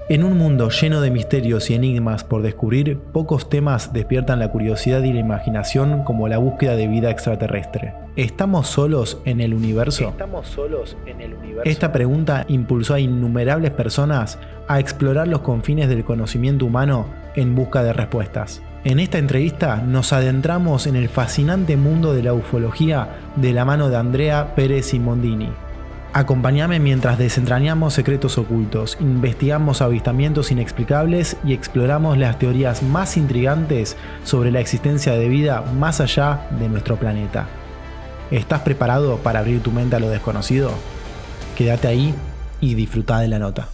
En un mundo lleno de misterios y enigmas por descubrir, pocos temas despiertan la curiosidad y la imaginación como la búsqueda de vida extraterrestre. ¿Estamos solos en el universo? Esta pregunta impulsó a innumerables personas a explorar los confines del conocimiento humano en busca de respuestas. En esta entrevista nos adentramos en el fascinante mundo de la ufología de la mano de Andrea Pérez Simondini. Acompáñame mientras desentrañamos secretos ocultos, investigamos avistamientos inexplicables y exploramos las teorías más intrigantes sobre la existencia de vida más allá de nuestro planeta. ¿Estás preparado para abrir tu mente a lo desconocido? Quédate ahí y disfruta de la nota.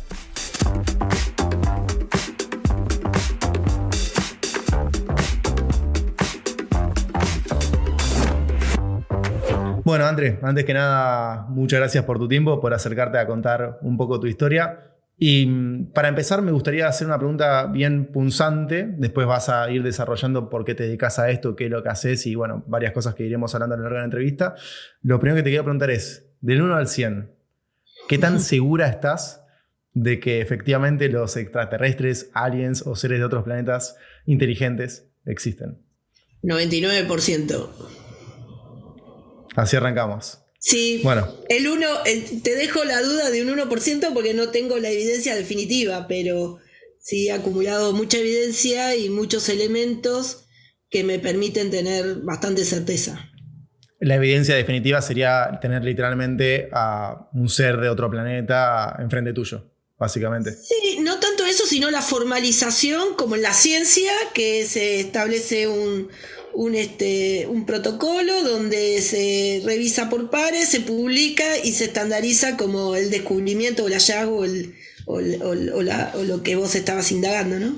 Bueno, André, antes que nada, muchas gracias por tu tiempo, por acercarte a contar un poco tu historia. Y para empezar, me gustaría hacer una pregunta bien punzante. Después vas a ir desarrollando por qué te dedicas a esto, qué es lo que haces y, bueno, varias cosas que iremos hablando a lo largo de la entrevista. Lo primero que te quiero preguntar es, del 1 al 100, ¿qué tan segura estás de que efectivamente los extraterrestres, aliens o seres de otros planetas inteligentes existen? 99%. Así arrancamos. Sí, bueno. Te dejo la duda de un 1% porque no tengo la evidencia definitiva, pero sí he acumulado mucha evidencia y muchos elementos que me permiten tener bastante certeza. La evidencia definitiva sería tener literalmente a un ser de otro planeta enfrente tuyo, básicamente. Sí, no tanto eso, sino la formalización como en la ciencia, que se establece un protocolo donde se revisa por pares, se publica y se estandariza como el descubrimiento o el hallazgo o lo que vos estabas indagando, ¿no?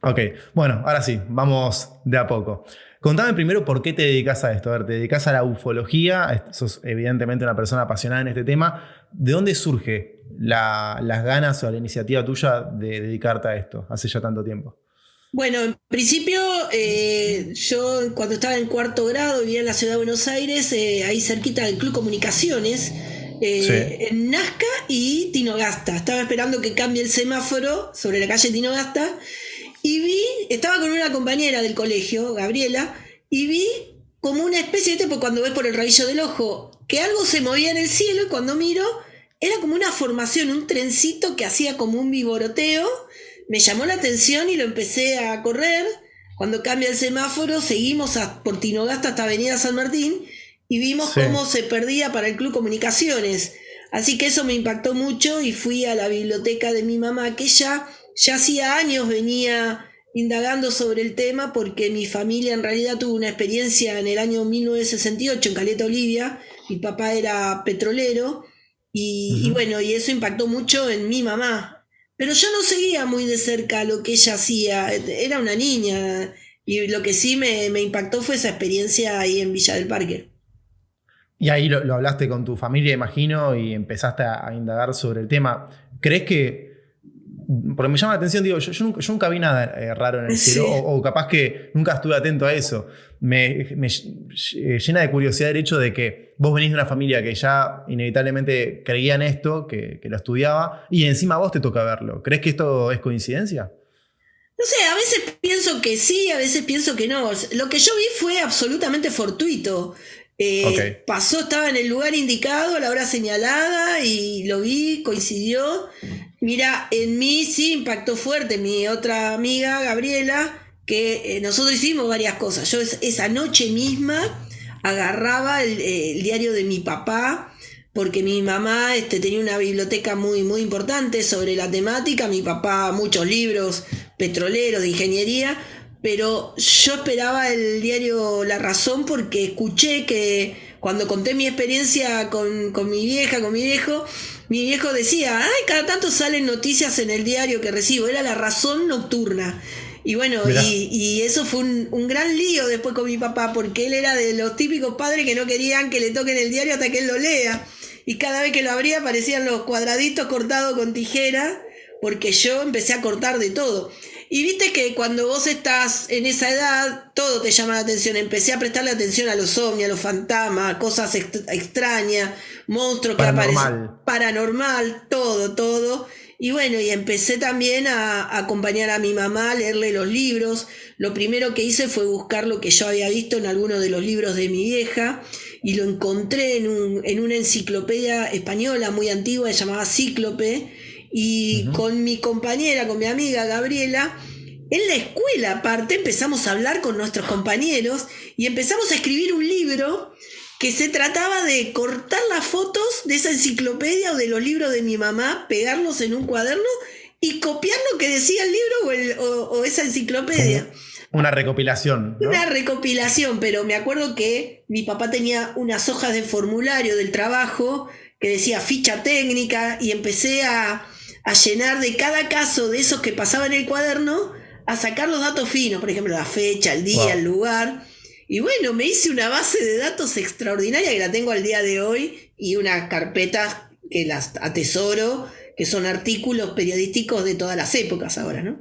Ok, bueno, ahora sí, vamos de a poco. Contame primero por qué te dedicas a esto. A ver, te dedicas a la ufología, sos evidentemente una persona apasionada en este tema. ¿De dónde surge las ganas o la iniciativa tuya de dedicarte a esto hace ya tanto tiempo? Bueno, en principio yo cuando estaba en cuarto grado vivía en la ciudad de Buenos Aires, ahí cerquita del Club Comunicaciones, Sí. en Nazca y Tinogasta. Estaba esperando que cambie el semáforo sobre la calle Tinogasta y estaba con una compañera del colegio, Gabriela, y vi como una especie de, porque cuando ves por el rabillo del ojo, que algo se movía en el cielo y cuando miro era como una formación, un trencito que hacía como un viboroteo. Me llamó la atención y lo empecé a correr. Cuando cambia el semáforo, seguimos por Tinogasta hasta Avenida San Martín y vimos cómo se perdía para el Club Comunicaciones. Así que eso me impactó mucho y fui a la biblioteca de mi mamá, que ya hacía años venía indagando sobre el tema porque mi familia en realidad tuvo una experiencia en el año 1968 en Caleta Olivia. Mi papá era petrolero y bueno, y eso impactó mucho en mi mamá. Pero yo no seguía muy de cerca lo que ella hacía, era una niña y lo que sí me impactó fue esa experiencia ahí en Villa del Parque. Y ahí lo hablaste con tu familia, imagino, y empezaste a indagar sobre el tema. ¿Crees que, porque me llama la atención, digo, yo nunca vi nada raro en el cielo, o capaz que nunca estuve atento a eso. Me llena de curiosidad el hecho de que vos venís de una familia que ya inevitablemente creía en esto, que lo estudiaba, y encima a vos te toca verlo. ¿Crees que esto es coincidencia? No sé, a veces pienso que sí, a veces pienso que no. Lo que yo vi fue absolutamente fortuito. Pasó, estaba en el lugar indicado, a la hora señalada, y lo vi, coincidió. Mira, en mí sí impactó fuerte. Mi otra amiga, Gabriela, que nosotros hicimos varias cosas. Yo esa noche misma agarraba el diario de mi papá, porque mi mamá tenía una biblioteca muy, muy importante sobre la temática. Mi papá, muchos libros petroleros, de ingeniería, pero yo esperaba el diario La Razón porque escuché que cuando conté mi experiencia con mi vieja, con mi viejo decía, ay, cada tanto salen noticias en el diario que recibo, era La Razón nocturna. Y bueno, y eso fue un gran lío después con mi papá, porque él era de los típicos padres que no querían que le toquen el diario hasta que él lo lea. Y cada vez que lo abría aparecían los cuadraditos cortados con tijera, porque yo empecé a cortar de todo. Y viste que cuando vos estás en esa edad, todo te llama la atención. Empecé a prestarle atención a los ovnis, a los fantasmas, cosas extrañas, monstruos que aparecen. Paranormal, todo. Y bueno, y empecé también a acompañar a mi mamá a leerle los libros. Lo primero que hice fue buscar lo que yo había visto en alguno de los libros de mi vieja y lo encontré en una enciclopedia española muy antigua, se llamaba Cíclope, y con mi compañera, con mi amiga Gabriela, en la escuela aparte empezamos a hablar con nuestros compañeros y empezamos a escribir un libro que se trataba de cortar las fotos de esa enciclopedia o de los libros de mi mamá, pegarlos en un cuaderno y copiar lo que decía el libro o esa enciclopedia. Una recopilación, ¿no? Una recopilación, pero me acuerdo que mi papá tenía unas hojas de formulario del trabajo que decía ficha técnica y empecé a llenar de cada caso de esos que pasaba en el cuaderno, a sacar los datos finos, por ejemplo, la fecha, el día, el lugar. Y bueno, me hice una base de datos extraordinaria que la tengo al día de hoy y una carpeta que las atesoro, que son artículos periodísticos de todas las épocas ahora, ¿no?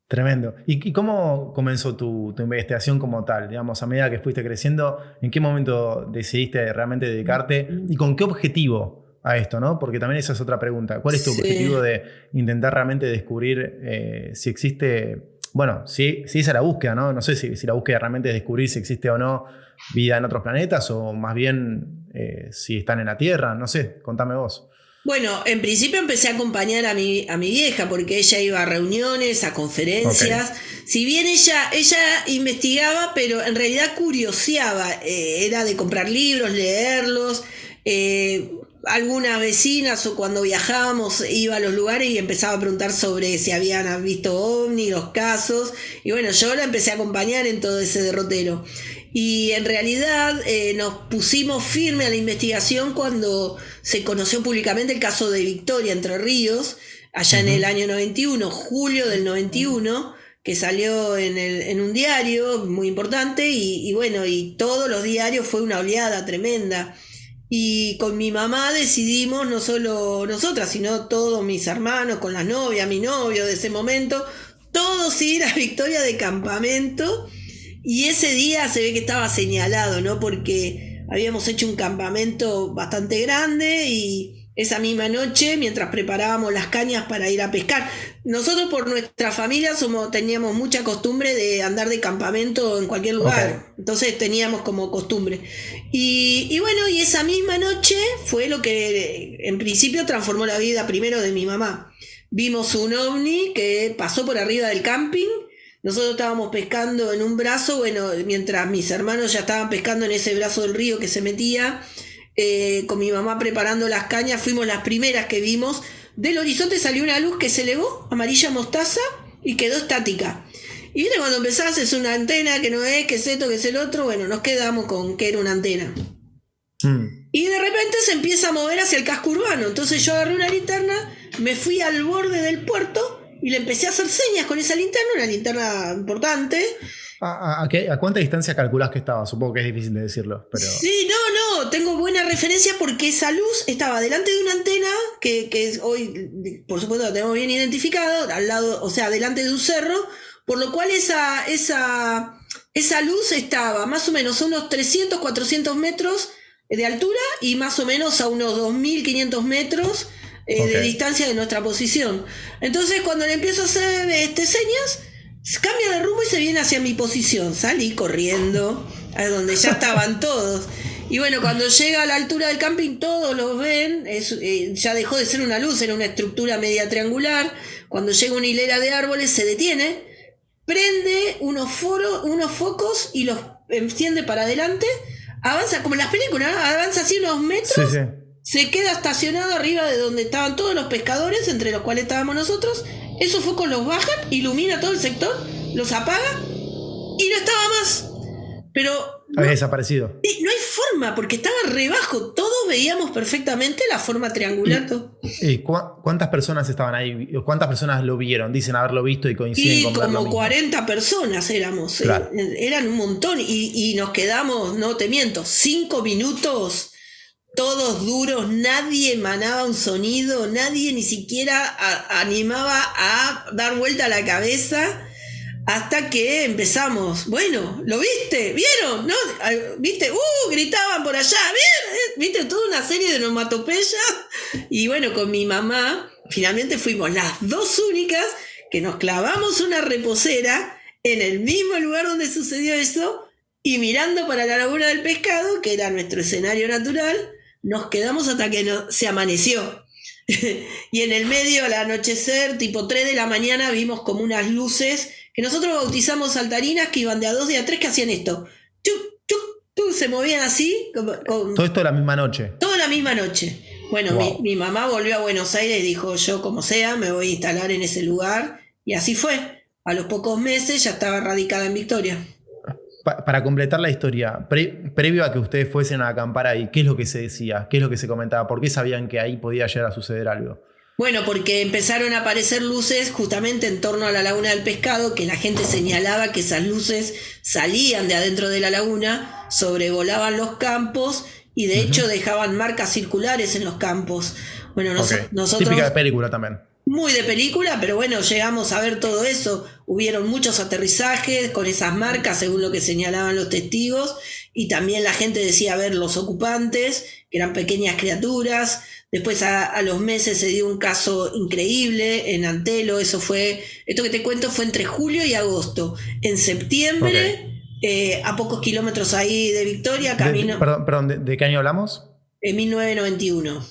Tremendo. ¿Y cómo comenzó tu investigación como tal? Digamos, a medida que fuiste creciendo, ¿en qué momento decidiste realmente dedicarte y con qué objetivo a esto, ¿no? Porque también esa es otra pregunta. ¿Cuál es tu objetivo de intentar realmente descubrir si existe... Bueno, sí esa es la búsqueda, ¿no? No sé si la búsqueda realmente es descubrir si existe o no vida en otros planetas o más bien si están en la Tierra. No sé, contame vos. Bueno, en principio empecé a acompañar a mi vieja porque ella iba a reuniones, a conferencias. Okay. Si bien ella investigaba, pero en realidad curioseaba. Era de comprar libros, leerlos. Algunas vecinas o cuando viajábamos iba a los lugares y empezaba a preguntar sobre si habían visto ovnis, los casos. Y bueno, yo la empecé a acompañar en todo ese derrotero. Y en realidad nos pusimos firme a la investigación cuando se conoció públicamente el caso de Victoria, Entre Ríos, allá en el año 91, julio del 91, que salió en un diario muy importante y bueno, y todos los diarios fue una oleada tremenda. Y con mi mamá decidimos, no solo nosotras, sino todos mis hermanos, con las novias, mi novio de ese momento, todos ir a Victoria de campamento. Y ese día se ve que estaba señalado, ¿no? Porque habíamos hecho un campamento bastante grande y esa misma noche, mientras preparábamos las cañas para ir a pescar, nosotros por nuestra familia teníamos mucha costumbre de andar de campamento en cualquier lugar. Okay. Entonces teníamos como costumbre. Y bueno, y esa misma noche fue lo que en principio transformó la vida primero de mi mamá. Vimos un ovni que pasó por arriba del camping. Nosotros estábamos pescando en un brazo, bueno, mientras mis hermanos ya estaban pescando en ese brazo del río que se metía, con mi mamá preparando las cañas, fuimos las primeras que vimos. Del horizonte salió una luz que se elevó, amarilla mostaza, y quedó estática. Y viste cuando empezás, es una antena, que no es, que es esto, que es el otro, bueno, nos quedamos con que era una antena. Y de repente se empieza a mover hacia el casco urbano. Entonces yo agarré una linterna, me fui al borde del puerto y le empecé a hacer señas con esa linterna, una linterna importante. ¿A cuánta distancia calculás que estaba? Supongo que es difícil de decirlo. Pero... Sí, no, tengo buena referencia porque esa luz estaba delante de una antena que hoy, por supuesto, la tenemos bien identificado, al lado, o sea, delante de un cerro, por lo cual esa luz estaba más o menos a unos 300, 400 metros de altura y más o menos a unos 2.500 metros de distancia de nuestra posición. Entonces, cuando le empiezo a hacer señas, cambia de rumbo y se viene hacia mi posición. Salí corriendo a donde ya estaban todos. Y bueno, cuando llega a la altura del camping, todos los ven. Ya dejó de ser una luz, era una estructura media triangular. Cuando llega una hilera de árboles, se detiene, prende unos focos y los enciende para adelante. Avanza, como en las películas, ¿no? Avanza así unos metros. Sí. Se queda estacionado arriba de donde estaban todos los pescadores, entre los cuales estábamos nosotros. Esos focos los bajan, ilumina todo el sector, los apaga y no estaba más. Pero había desaparecido. No hay forma, porque estaba re bajo. Todos veíamos perfectamente la forma triangular. ¿Y cuántas personas estaban ahí? ¿Cuántas personas lo vieron? Dicen haberlo visto y coinciden con verlo. Como 40 personas éramos. Claro. Eran un montón. Y nos quedamos, no te miento, 5 minutos. Todos duros, nadie emanaba un sonido, nadie ni siquiera animaba a dar vuelta a la cabeza hasta que empezamos. Bueno, ¿lo viste? ¿Vieron? ¿No? ¿Viste? Gritaban por allá, ¿viste? Toda una serie de onomatopeyas. Y bueno, con mi mamá finalmente fuimos las dos únicas que nos clavamos una reposera en el mismo lugar donde sucedió eso y mirando para la laguna del pescado, que era nuestro escenario natural, nos quedamos hasta que se amaneció. Y en el medio, al anochecer, tipo 3 de la mañana, vimos como unas luces que nosotros bautizamos saltarinas, que iban de a 2 y a 3, que hacían esto. Chuc, chuc, chuc, se movían así. Todo esto la misma noche. Toda la misma noche. Bueno, wow. mi mamá volvió a Buenos Aires y dijo, yo como sea, me voy a instalar en ese lugar. Y así fue. A los pocos meses ya estaba radicada en Victoria. Para completar la historia, previo a que ustedes fuesen a acampar ahí, ¿qué es lo que se decía? ¿Qué es lo que se comentaba? ¿Por qué sabían que ahí podía llegar a suceder algo? Bueno, porque empezaron a aparecer luces justamente en torno a la laguna del pescado, que la gente señalaba que esas luces salían de adentro de la laguna, sobrevolaban los campos y de hecho dejaban marcas circulares en los campos. Bueno, nosotros... Típica de película también. Muy de película, pero bueno, llegamos a ver todo eso. Hubieron muchos aterrizajes con esas marcas, según lo que señalaban los testigos, y también la gente decía ver los ocupantes, que eran pequeñas criaturas. Después a los meses se dio un caso increíble en Antelo. Esto que te cuento fue entre julio y agosto. En septiembre, a pocos kilómetros ahí de Victoria, camino... Perdón, ¿de qué año hablamos? En 1991.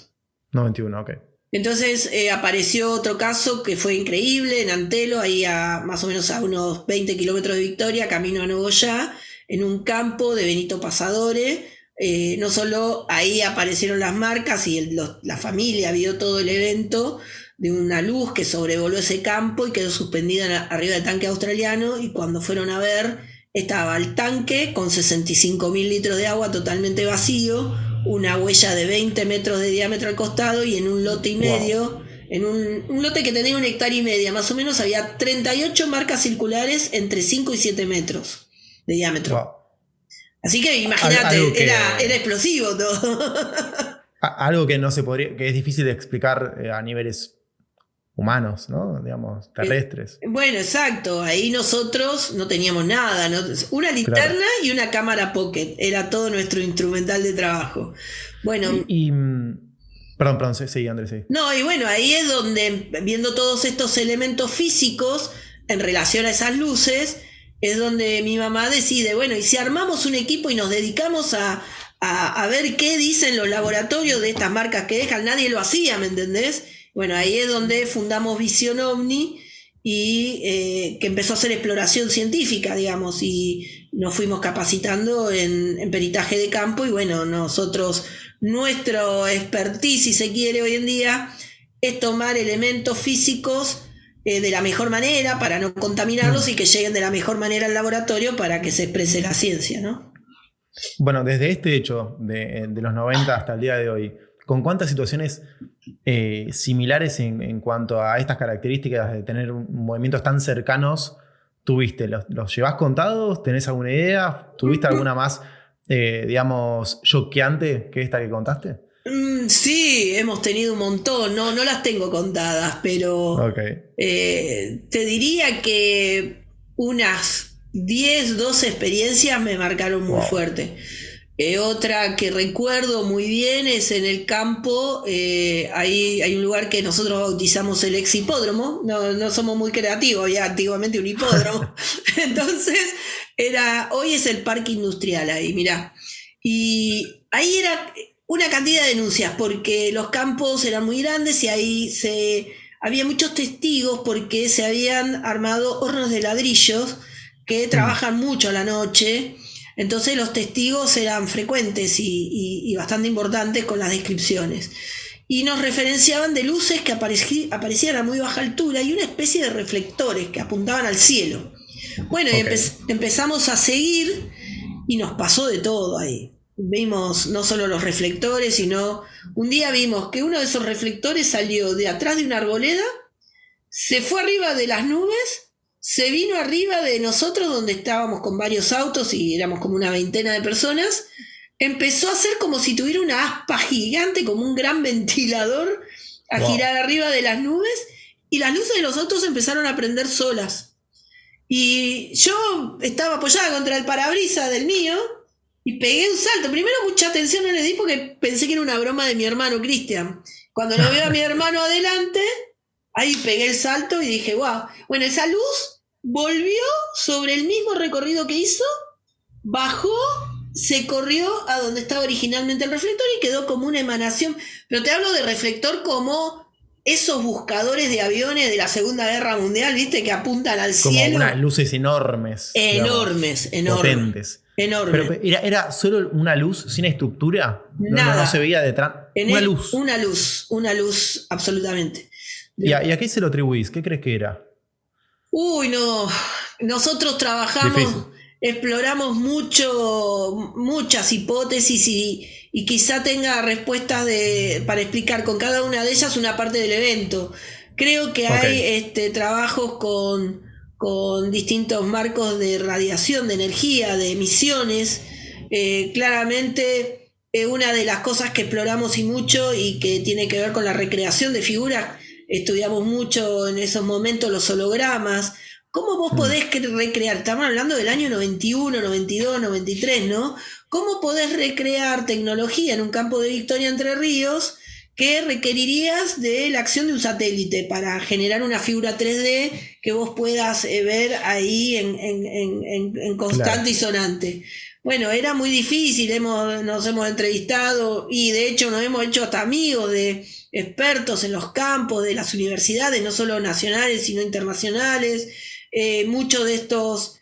91, ok. Entonces apareció otro caso que fue increíble en Antelo, ahí más o menos a unos 20 kilómetros de Victoria, camino a Nogoyá, en un campo de Benito Pasadore. No solo ahí aparecieron las marcas y la familia vio todo el evento de una luz que sobrevoló ese campo y quedó suspendida arriba del tanque australiano, y cuando fueron a ver estaba el tanque con 65.000 litros de agua totalmente vacío, una huella de 20 metros de diámetro al costado, y en un lote y medio, en un lote que tenía 1,5 hectáreas más o menos, había 38 marcas circulares entre 5 y 7 metros de diámetro. Wow. Así que imagínate, era explosivo todo. Algo que no se podría, que es difícil de explicar a niveles humanos, ¿no? Digamos, terrestres. Bueno, exacto. Ahí nosotros no teníamos nada, ¿no? Una linterna y una cámara pocket. Era todo nuestro instrumental de trabajo. Bueno. Perdón, sí, Andrés, sí. No, y bueno, ahí es donde, viendo todos estos elementos físicos en relación a esas luces, es donde mi mamá decide, bueno, y si armamos un equipo y nos dedicamos a ver qué dicen los laboratorios de estas marcas que dejan. Nadie lo hacía, ¿me entendés? Bueno, ahí es donde fundamos Visión OVNI y que empezó a hacer exploración científica, digamos, y nos fuimos capacitando en peritaje de campo. Y bueno, nuestro expertise, si se quiere, hoy en día es tomar elementos físicos de la mejor manera para no contaminarlos y que lleguen de la mejor manera al laboratorio para que se exprese la ciencia, ¿no? Bueno, desde este hecho de los 90 hasta el día de hoy, ¿con cuántas situaciones similares en cuanto a estas características de tener movimientos tan cercanos tuviste? ¿Los llevás contados? ¿Tenés alguna idea? ¿Tuviste alguna más, digamos, choqueante que esta que contaste? Sí, hemos tenido un montón. No las tengo contadas, pero te diría que unas 10, 12 experiencias me marcaron muy fuerte. Otra que recuerdo muy bien es en el campo. Ahí hay un lugar que nosotros bautizamos el ex hipódromo. No somos muy creativos, había antiguamente un hipódromo. Entonces hoy es el parque industrial ahí, mirá. Y ahí era una cantidad de denuncias porque los campos eran muy grandes y ahí había muchos testigos porque se habían armado hornos de ladrillos que trabajan mucho a la noche. Entonces los testigos eran frecuentes y bastante importantes con las descripciones. Y nos referenciaban de luces que aparecían a muy baja altura y una especie de reflectores que apuntaban al cielo. Bueno, y empezamos a seguir y nos pasó de todo ahí. Vimos no solo los reflectores, sino un día vimos que uno de esos reflectores salió de atrás de una arboleda, se fue arriba de las nubes, se vino arriba de nosotros donde estábamos con varios autos y éramos como una veintena de personas, empezó a hacer como si tuviera una aspa gigante, como un gran ventilador, a girar arriba de las nubes, y las luces de los autos empezaron a prender solas. Y yo estaba apoyada contra el parabrisas del mío y pegué un salto. Primero mucha atención no le di porque pensé que era una broma de mi hermano Cristian. Cuando lo veo a mi hermano adelante, ahí pegué el salto y dije, wow. Bueno, esa luz volvió sobre el mismo recorrido que hizo, bajó, se corrió a donde estaba originalmente el reflector y quedó como una emanación. Pero te hablo de reflector como esos buscadores de aviones de la Segunda Guerra Mundial, ¿viste? Que apuntan al como cielo. Como unas luces enormes. Enormes, digamos, potentes. Enorme. Pero era solo una luz sin estructura. Nada. No se veía detrás. Una luz, absolutamente. ¿Y a qué se lo atribuís? ¿Qué crees que era? Uy, no. Nosotros trabajamos, difícil. Exploramos muchas hipótesis y quizá tenga respuestas para explicar con cada una de ellas una parte del evento. Creo que hay trabajos con distintos marcos de radiación, de energía, de emisiones. Claramente, una de las cosas que exploramos y mucho y que tiene que ver con la recreación de figuras, estudiamos mucho en esos momentos los hologramas. ¿Cómo vos podés recrear? Estamos hablando del año 91, 92, 93, ¿no? ¿Cómo podés recrear tecnología en un campo de Victoria, Entre Ríos, que requerirías de la acción de un satélite para generar una figura 3D que vos puedas ver ahí en constante y sonante? Bueno, era muy difícil, nos hemos entrevistado y de hecho nos hemos hecho hasta amigos de expertos en los campos de las universidades, no solo nacionales sino internacionales. Muchos de estos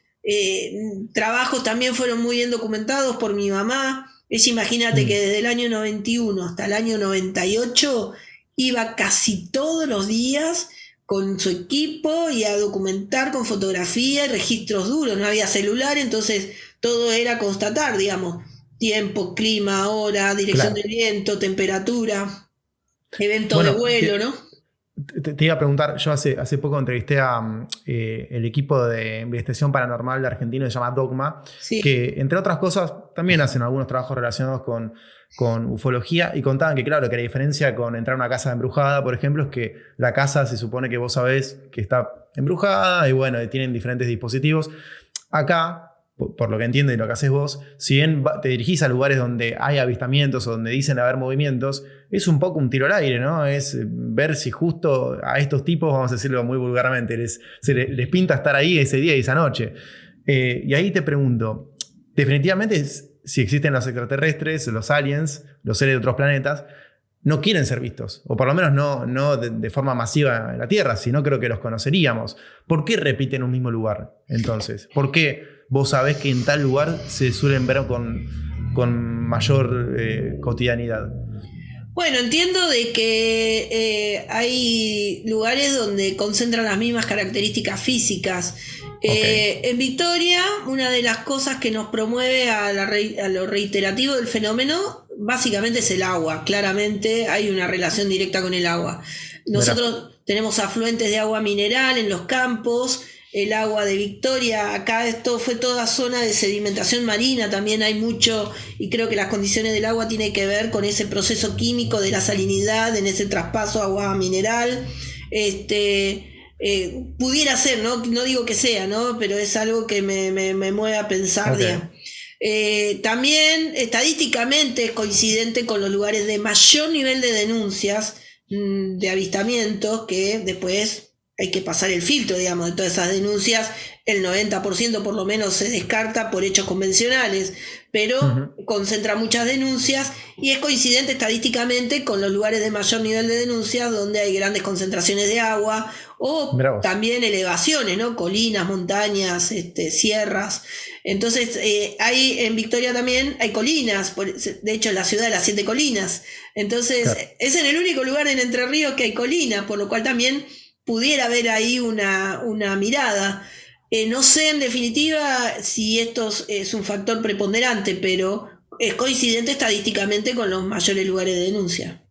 trabajos también fueron muy bien documentados por mi mamá. Imagínate que desde el año 91 hasta el año 98 iba casi todos los días con su equipo y a documentar con fotografía y registros duros. No había celular, entonces todo era constatar, digamos, tiempo, clima, hora, dirección del viento, temperatura, eventos de vuelo, ¿no? Te iba a preguntar, yo hace poco entrevisté a el equipo de investigación paranormal argentino, se llama Dogma, que entre otras cosas también hacen algunos trabajos relacionados con ufología y contaban que claro, que la diferencia con entrar a una casa embrujada, por ejemplo, es que la casa se supone que vos sabés que está embrujada y bueno, tienen diferentes dispositivos. Acá, por lo que entiendo y lo que haces vos, si bien te dirigís a lugares donde hay avistamientos o donde dicen haber movimientos, es un poco un tiro al aire, ¿no? Es ver si justo a estos tipos, vamos a decirlo muy vulgarmente, les pinta estar ahí ese día y esa noche. Y ahí te pregunto, definitivamente si existen los extraterrestres, los aliens, los seres de otros planetas, no quieren ser vistos, o por lo menos no de forma masiva en la Tierra, sino creo que los conoceríamos. ¿Por qué repiten un mismo lugar, entonces? ¿Por qué vos sabés que en tal lugar se suelen ver con mayor cotidianidad? Bueno, entiendo de que hay lugares donde concentran las mismas características físicas. En Victoria, una de las cosas que nos promueve a lo reiterativo del fenómeno, básicamente es el agua. Claramente hay una relación directa con el agua. Nosotros tenemos afluentes de agua mineral en los campos. El agua de Victoria, acá esto fue toda zona de sedimentación marina, también hay mucho, y creo que las condiciones del agua tienen que ver con ese proceso químico de la salinidad, en ese traspaso agua mineral. Pudiera ser, no digo que sea, ¿no? Pero es algo que me mueve a pensar. También estadísticamente es coincidente con los lugares de mayor nivel de denuncias de avistamientos, que después hay que pasar el filtro, digamos, de todas esas denuncias. El 90% por lo menos se descarta por hechos convencionales, pero concentra muchas denuncias y es coincidente estadísticamente con los lugares de mayor nivel de denuncias donde hay grandes concentraciones de agua o también elevaciones, ¿no? Colinas, montañas, sierras. Entonces, en Victoria también hay colinas, de hecho la ciudad de las 7 colinas. Entonces, es en el único lugar en Entre Ríos que hay colinas, por lo cual también pudiera haber ahí una mirada. No sé en definitiva si esto es un factor preponderante, pero es coincidente estadísticamente con los mayores lugares de denuncia.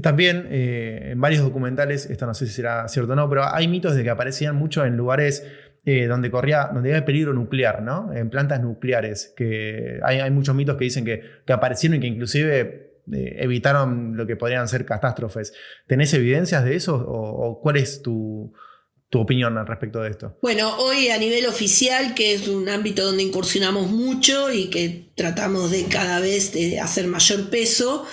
También en varios documentales, esto no sé si será cierto o no, pero hay mitos de que aparecían mucho en lugares donde había peligro nuclear, ¿no? En plantas nucleares, que hay muchos mitos que dicen que aparecieron y que inclusive evitaron lo que podrían ser catástrofes. ¿Tenés evidencias de eso o cuál es tu opinión al respecto de esto? Bueno, hoy a nivel oficial, que es un ámbito donde incursionamos mucho y que tratamos de cada vez de hacer mayor peso,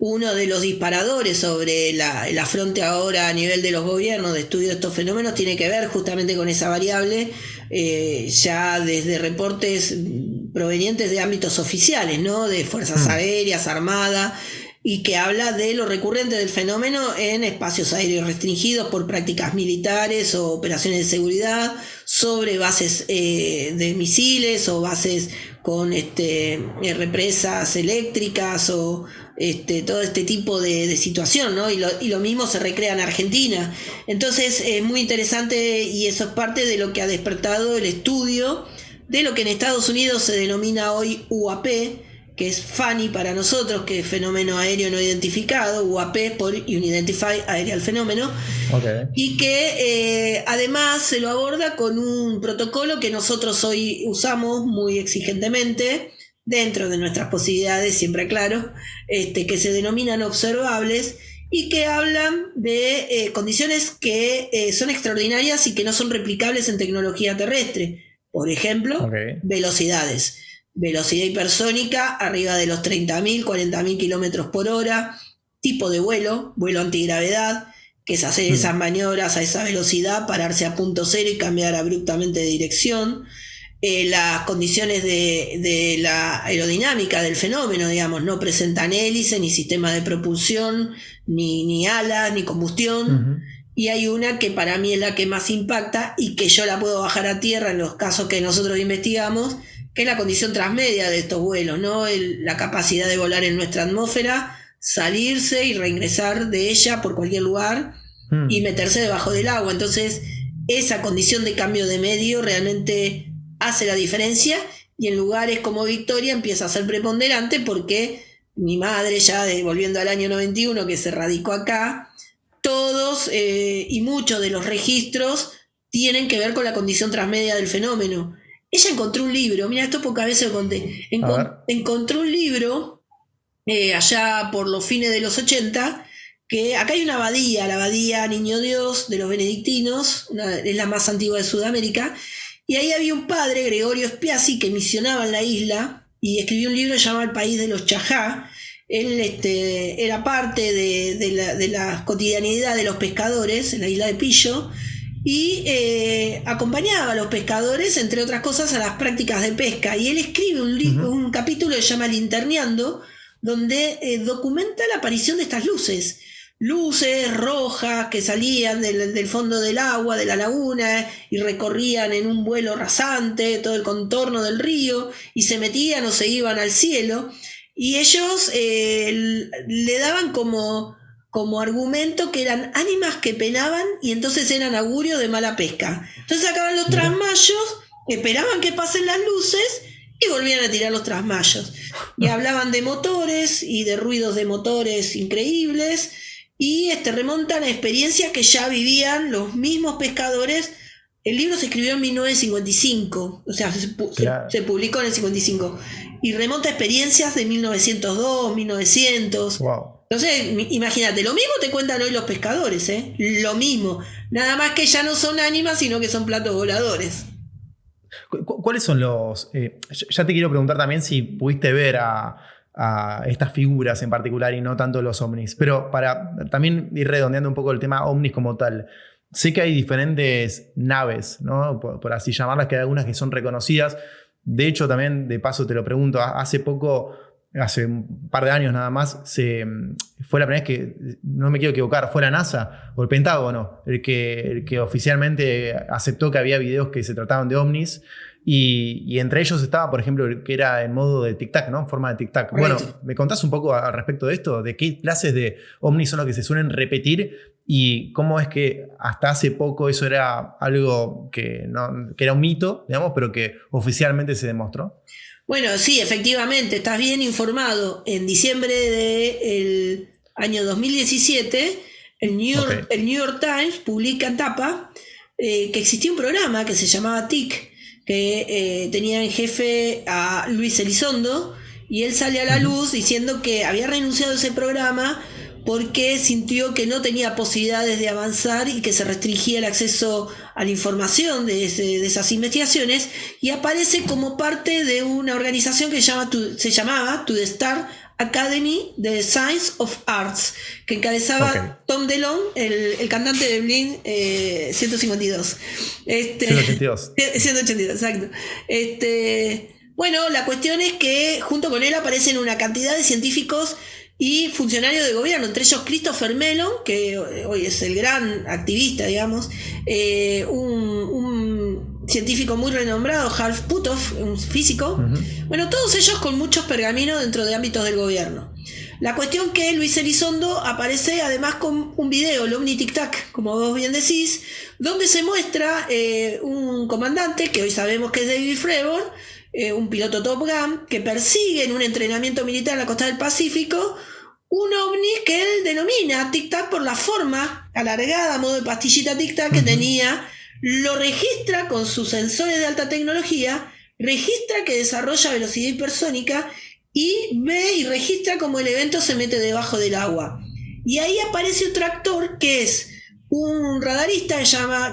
uno de los disparadores sobre el afronte ahora a nivel de los gobiernos de estudio de estos fenómenos tiene que ver justamente con esa variable, ya desde reportes provenientes de ámbitos oficiales, ¿no? De fuerzas aéreas, armadas, y que habla de lo recurrente del fenómeno en espacios aéreos restringidos por prácticas militares o operaciones de seguridad, sobre bases de misiles o bases con represas eléctricas o todo este tipo de situación, ¿no? Y lo mismo se recrea en Argentina. Entonces es muy interesante, y eso es parte de lo que ha despertado el estudio de lo que en Estados Unidos se denomina hoy UAP, que es FANI para nosotros, que es fenómeno aéreo no identificado, UAP por Unidentified Aerial Phenomenon, y que además se lo aborda con un protocolo que nosotros hoy usamos muy exigentemente, dentro de nuestras posibilidades, siempre aclaro, que se denominan observables, y que hablan de condiciones que son extraordinarias y que no son replicables en tecnología terrestre. Por ejemplo, velocidades. Velocidad hipersónica arriba de los 30.000, 40.000 kilómetros por hora. Tipo de vuelo antigravedad, que es hacer esas maniobras a esa velocidad, pararse a punto cero y cambiar abruptamente de dirección. Las condiciones de la aerodinámica del fenómeno, digamos, no presentan hélice, ni sistema de propulsión, ni alas, ni combustión. Y hay una que para mí es la que más impacta y que yo la puedo bajar a tierra en los casos que nosotros investigamos, que es la condición transmedia de estos vuelos, ¿no? La capacidad de volar en nuestra atmósfera, salirse y reingresar de ella por cualquier lugar y meterse debajo del agua. Entonces, esa condición de cambio de medio realmente hace la diferencia, y en lugares como Victoria empieza a ser preponderante, porque mi madre, ya volviendo al año 91, que se radicó acá, todos y muchos de los registros tienen que ver con la condición transmedia del fenómeno. Ella encontró un libro, mira, esto pocas veces lo conté, encontró un libro allá por los fines de los 80, que acá hay una abadía, la abadía Niño Dios de los benedictinos, es la más antigua de Sudamérica, y ahí había un padre, Gregorio Spiazzi, que misionaba en la isla y escribió un libro llamado El País de los Chajá. Él era parte de la cotidianidad de los pescadores en la isla de Pillo, y acompañaba a los pescadores, entre otras cosas, a las prácticas de pesca. Y él escribe un capítulo que se llama Linterneando, donde documenta la aparición de estas luces rojas que salían del fondo del agua, de la laguna, y recorrían en un vuelo rasante todo el contorno del río, y se metían o se iban al cielo. Y ellos le daban como argumento que eran ánimas que penaban, y entonces eran augurio de mala pesca. Entonces sacaban los trasmayos, esperaban que pasen las luces y volvían a tirar los trasmayos. Y hablaban de motores y de ruidos de motores increíbles, y remontan a experiencias que ya vivían los mismos pescadores. El libro se escribió en 1955, o sea, se publicó en el 55, y remonta a experiencias de 1902, 1900. Wow. Entonces, imagínate, lo mismo te cuentan hoy los pescadores, lo mismo, nada más que ya no son ánimas, sino que son platos voladores. ¿Cuáles son los...? Ya te quiero preguntar también si pudiste ver a estas figuras en particular y no tanto los ovnis, pero para también ir redondeando un poco el tema ovnis como tal. Sé que hay diferentes naves, ¿no? Por así llamarlas, que hay algunas que son reconocidas. De hecho, también, de paso te lo pregunto, hace un par de años nada más, fue la primera vez que, no me quiero equivocar, fue la NASA o el Pentágono el que oficialmente aceptó que había videos que se trataban de ovnis, y entre ellos estaba, por ejemplo, el que era en modo de tic-tac, ¿no? En forma de tic-tac. Bueno, ¿me contás un poco al respecto de esto? ¿De qué clases de ovnis son los que se suelen repetir? Y cómo es que hasta hace poco eso era algo que era un mito, digamos, pero que oficialmente se demostró. Bueno, sí, efectivamente, estás bien informado. En diciembre del año 2017, el New York Times publica en tapa que existía un programa que se llamaba TIC, que tenía en jefe a Luis Elizondo, y él sale a la luz diciendo que había renunciado a ese programa porque sintió que no tenía posibilidades de avanzar y que se restringía el acceso a la información de esas investigaciones, y aparece como parte de una organización que se llamaba To The Star Academy de Science of Arts, que encabezaba Tom DeLonge, el cantante de Blink 152. 182. 182, exacto. Bueno, la cuestión es que junto con él aparecen una cantidad de científicos y funcionarios de gobierno, entre ellos Christopher Mellon, que hoy es el gran activista, digamos, un científico muy renombrado, Hal Puthoff, un físico. Bueno, todos ellos con muchos pergaminos dentro de ámbitos del gobierno. La cuestión que Luis Elizondo aparece además con un video, el Omni Tic Tac, como vos bien decís, donde se muestra un comandante, que hoy sabemos que es David Fravor, un piloto Top Gun, que persigue en un entrenamiento militar en la costa del Pacífico un ovni que él denomina Tic Tac por la forma alargada, a modo de pastillita Tic Tac que tenía. Lo registra con sus sensores de alta tecnología, registra que desarrolla velocidad hipersónica y ve y registra cómo el evento se mete debajo del agua. Y ahí aparece otro actor que es un radarista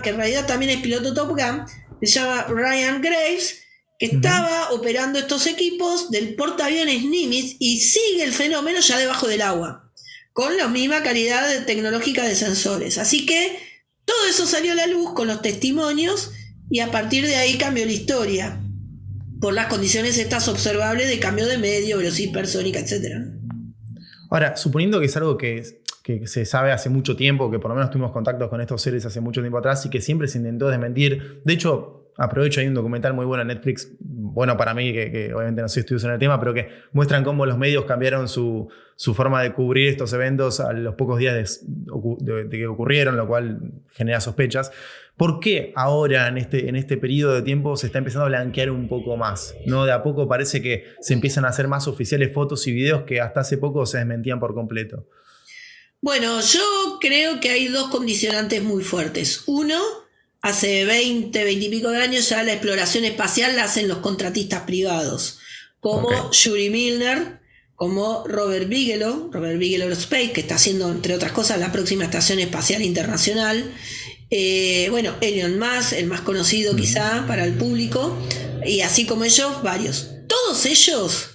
que en realidad también es piloto Top Gun, se llama Ryan Graves, que estaba operando estos equipos del portaaviones Nimitz y sigue el fenómeno ya debajo del agua, con la misma calidad tecnológica de sensores. Así que todo eso salió a la luz con los testimonios y a partir de ahí cambió la historia por las condiciones estas observables de cambio de medio, velocidad hipersónica, etc. Ahora, suponiendo que es algo que se sabe hace mucho tiempo, que por lo menos tuvimos contactos con estos seres hace mucho tiempo atrás y que siempre se intentó desmentir. De hecho, aprovecho, hay un documental muy bueno en Netflix, bueno para mí, que obviamente no soy estudioso en el tema, pero que muestran cómo los medios cambiaron su forma de cubrir estos eventos a los pocos días de que ocurrieron, lo cual genera sospechas. ¿Por qué ahora, en este periodo de tiempo, se está empezando a blanquear un poco más? ¿No? De a poco parece que se empiezan a hacer más oficiales fotos y videos que hasta hace poco se desmentían por completo. Bueno, yo creo que hay dos condicionantes muy fuertes. Uno, hace 20 y pico de años ya la exploración espacial la hacen los contratistas privados, como Yuri Milner, como Robert Bigelow Aerospace, que está haciendo, entre otras cosas, la próxima Estación Espacial Internacional. Elon Musk, el más conocido quizá para el público, y así como ellos, varios. Todos ellos,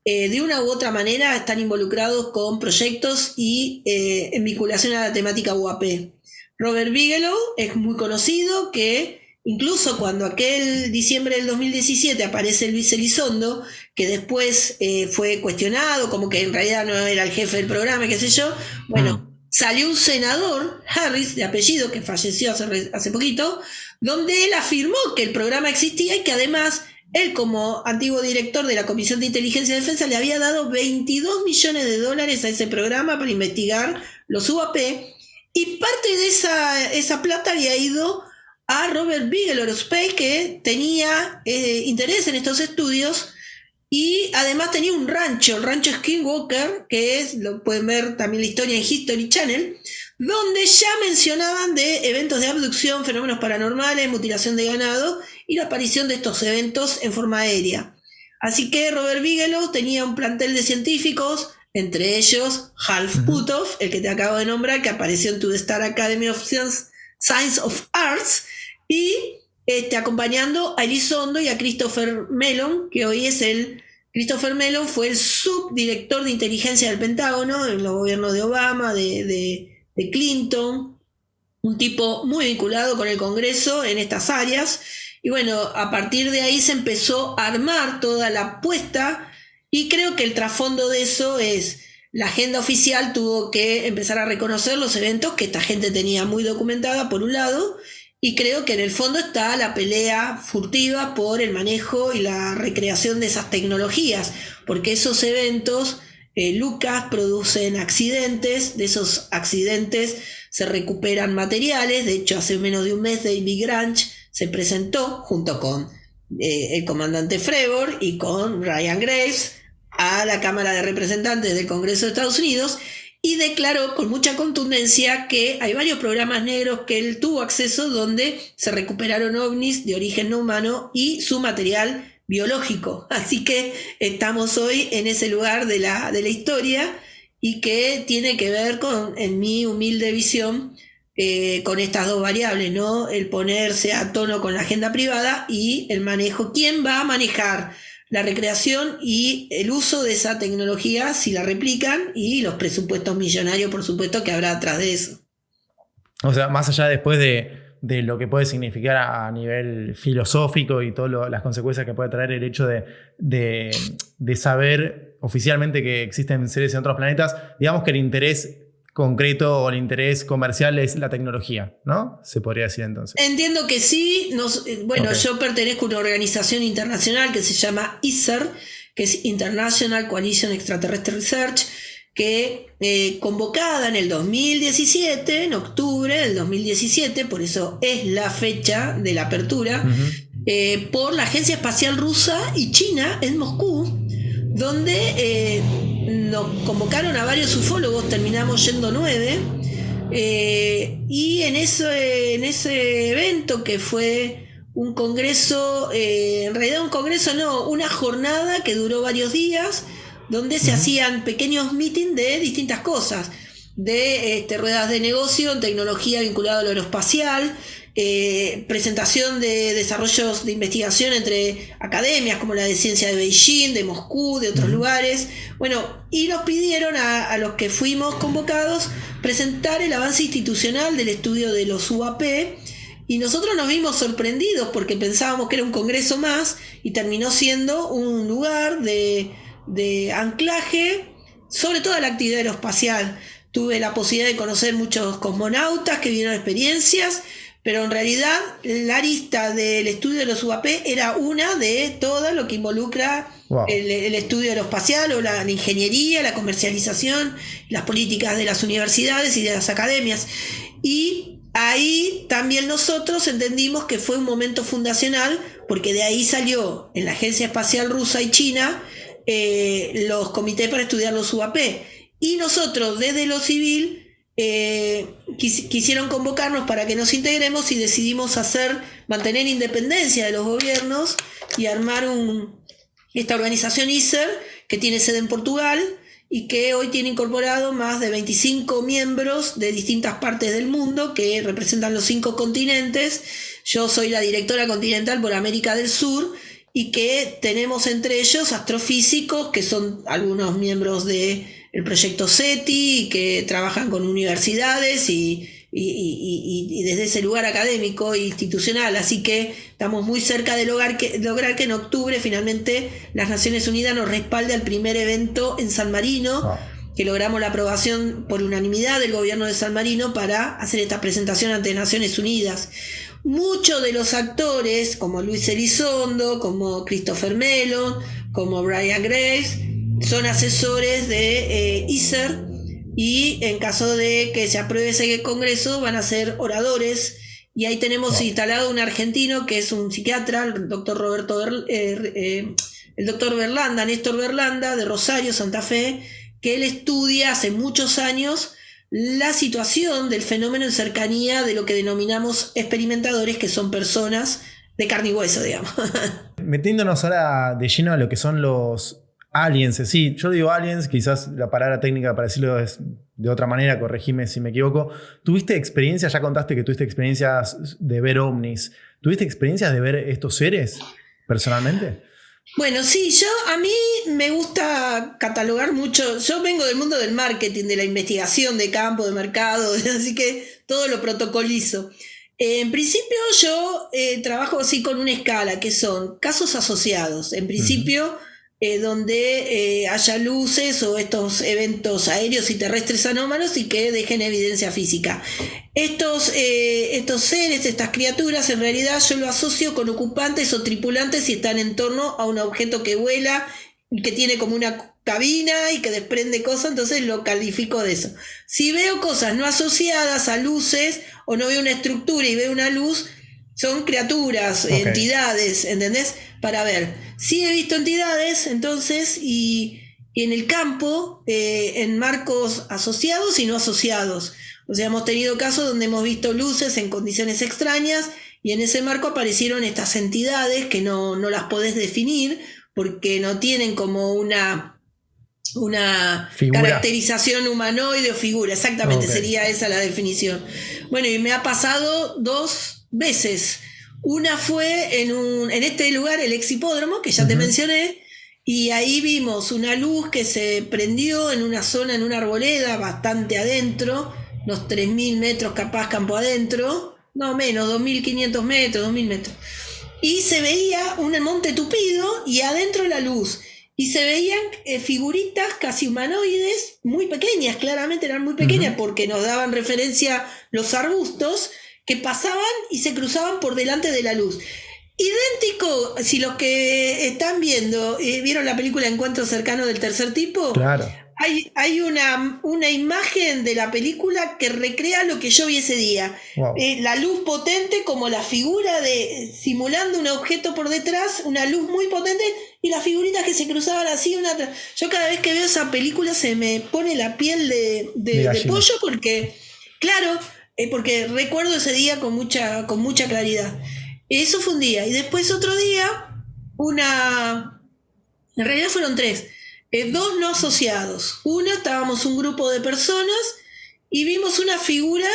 de una u otra manera, están involucrados con proyectos y en vinculación a la temática UAP. Robert Bigelow es muy conocido, que incluso cuando aquel diciembre del 2017 aparece Luis Elizondo, que después fue cuestionado, como que en realidad no era el jefe del programa, qué sé yo, salió un senador, Harris, de apellido, que falleció hace poquito, donde él afirmó que el programa existía y que además él, como antiguo director de la Comisión de Inteligencia y Defensa, le había dado $22 millones a ese programa para investigar los UAP. Y parte de esa plata había ido a Robert Bigelow Aerospace, que tenía interés en estos estudios y además tenía un rancho, el rancho Skinwalker, lo pueden ver también la historia en History Channel, donde ya mencionaban de eventos de abducción, fenómenos paranormales, mutilación de ganado y la aparición de estos eventos en forma aérea. Así que Robert Bigelow tenía un plantel de científicos, entre ellos Hal Puthoff, el que te acabo de nombrar, que apareció en tu Star Academy of Science of Arts, y acompañando a Elizondo y a Christopher Mellon, que hoy es Christopher Mellon fue el subdirector de inteligencia del Pentágono en los gobiernos de Obama, de Clinton, un tipo muy vinculado con el Congreso en estas áreas. Y bueno, a partir de ahí se empezó a armar toda la apuesta. Y creo que el trasfondo de eso es, la agenda oficial tuvo que empezar a reconocer los eventos que esta gente tenía muy documentada, por un lado, y creo que en el fondo está la pelea furtiva por el manejo y la recreación de esas tecnologías, porque esos eventos, Lucas, producen accidentes, de esos accidentes se recuperan materiales. De hecho, hace menos de un mes David Grange se presentó junto con el comandante Fravor y con Ryan Graves a la Cámara de Representantes del Congreso de Estados Unidos y declaró con mucha contundencia que hay varios programas negros que él tuvo acceso donde se recuperaron ovnis de origen no humano y su material biológico. Así que estamos hoy en ese lugar de la historia y que tiene que ver con, en mi humilde visión, con estas dos variables, ¿no? El ponerse a tono con la agenda privada y el manejo. ¿Quién va a manejar la recreación y el uso de esa tecnología si la replican, y los presupuestos millonarios, por supuesto, que habrá atrás de eso. O sea, más allá después de lo que puede significar a nivel filosófico y todas las consecuencias que puede traer el hecho de saber oficialmente que existen seres en otros planetas, digamos que el interés concreto o el interés comercial es la tecnología, ¿no? Se podría decir entonces. Entiendo que sí. Okay. Yo pertenezco a una organización internacional que se llama ICER, que es International Coalition Extraterrestre Research, que convocada en el 2017, en octubre del 2017, por eso es la fecha de la apertura, por la Agencia Espacial Rusa y China en Moscú, donde nos convocaron a varios ufólogos, terminamos yendo 9, y en ese evento, que fue un congreso, en realidad un congreso no, una jornada que duró varios días, donde se hacían pequeños meetings de distintas cosas, de ruedas de negocio en tecnología vinculada a lo aeroespacial, presentación de desarrollos de investigación entre academias como la de ciencia de Beijing, de Moscú, de otros lugares. Bueno, y nos pidieron a los que fuimos convocados presentar el avance institucional del estudio de los UAP, y nosotros nos vimos sorprendidos porque pensábamos que era un congreso más, y terminó siendo un lugar de anclaje sobre toda la actividad aeroespacial. Tuve la posibilidad de conocer muchos cosmonautas que vivieron experiencias, pero en realidad la arista del estudio de los UAP era una de todo lo que involucra el estudio aeroespacial, o la ingeniería, la comercialización, las políticas de las universidades y de las academias. Y ahí también nosotros entendimos que fue un momento fundacional, porque de ahí salió en la Agencia Espacial Rusa y China los comités para estudiar los UAP. Y nosotros desde lo civil quisieron convocarnos para que nos integremos, y decidimos mantener independencia de los gobiernos y armar esta organización ICER, que tiene sede en Portugal y que hoy tiene incorporado más de 25 miembros de distintas partes del mundo que representan los 5 continentes. Yo soy la directora continental por América del Sur, y que tenemos entre ellos astrofísicos que son algunos miembros del proyecto SETI y que trabajan con universidades y desde ese lugar académico e institucional. Así que estamos muy cerca de lograr que en octubre finalmente las Naciones Unidas nos respalde al primer evento en San Marino, que logramos la aprobación por unanimidad del gobierno de San Marino para hacer esta presentación ante Naciones Unidas. Muchos de los actores, como Luis Elizondo, como Christopher Mellon, como Brian Graves, son asesores de ICER, y en caso de que se apruebe ese congreso van a ser oradores. Y ahí tenemos instalado un argentino que es un psiquiatra, el doctor Berlanda, Néstor Berlanda, de Rosario, Santa Fe, que él estudia hace muchos años la situación del fenómeno en cercanía de lo que denominamos experimentadores, que son personas de carne y hueso, digamos. Metiéndonos ahora de lleno a lo que son los aliens, sí, yo digo aliens, quizás la palabra técnica para decirlo es de otra manera, corregime si me equivoco. ¿Tuviste experiencias? Ya contaste que tuviste experiencias de ver ovnis. ¿Tuviste experiencias de ver estos seres personalmente? Bueno, sí, a mí me gusta catalogar mucho. Yo vengo del mundo del marketing, de la investigación de campo, de mercado, así que todo lo protocolizo. En principio yo trabajo así con una escala, que son casos asociados. En principio, donde haya luces o estos eventos aéreos y terrestres anómalos y que dejen evidencia física. Estos seres, estas criaturas, en realidad yo lo asocio con ocupantes o tripulantes si están en torno a un objeto que vuela y que tiene como una cabina y que desprende cosas, entonces lo califico de eso. Si veo cosas no asociadas a luces, o no veo una estructura y veo una luz, son criaturas, entidades, ¿entendés? Para ver. Sí he visto entidades, entonces, y en el campo, en marcos asociados y no asociados. O sea, hemos tenido casos donde hemos visto luces en condiciones extrañas, y en ese marco aparecieron estas entidades que no las podés definir porque no tienen como una caracterización humanoide o figura. Exactamente, sería esa la definición. Bueno, y me ha pasado 2 veces. Una fue en este lugar, el Exhipódromo, que ya te mencioné, y ahí vimos una luz que se prendió en una zona, en una arboleda, bastante adentro, unos 3.000 metros capaz campo adentro, no menos, 2.500 metros, 2.000 metros. Y se veía un monte tupido y adentro la luz. Y se veían figuritas casi humanoides, muy pequeñas, claramente eran muy pequeñas porque nos daban referencia los arbustos, que pasaban y se cruzaban por delante de la luz. Idéntico, si los que están viendo, ¿vieron la película Encuentro Cercano del Tercer Tipo? Claro. Hay una imagen de la película que recrea lo que yo vi ese día. Wow. La luz potente como la figura simulando un objeto por detrás, una luz muy potente y las figuritas que se cruzaban así una tras. Yo cada vez que veo esa película se me pone la piel de pollo porque, claro, porque recuerdo ese día con mucha claridad. Eso fue un día. Y después otro día, en realidad fueron 3. 2 no asociados. Una, estábamos un grupo de personas y vimos una figura,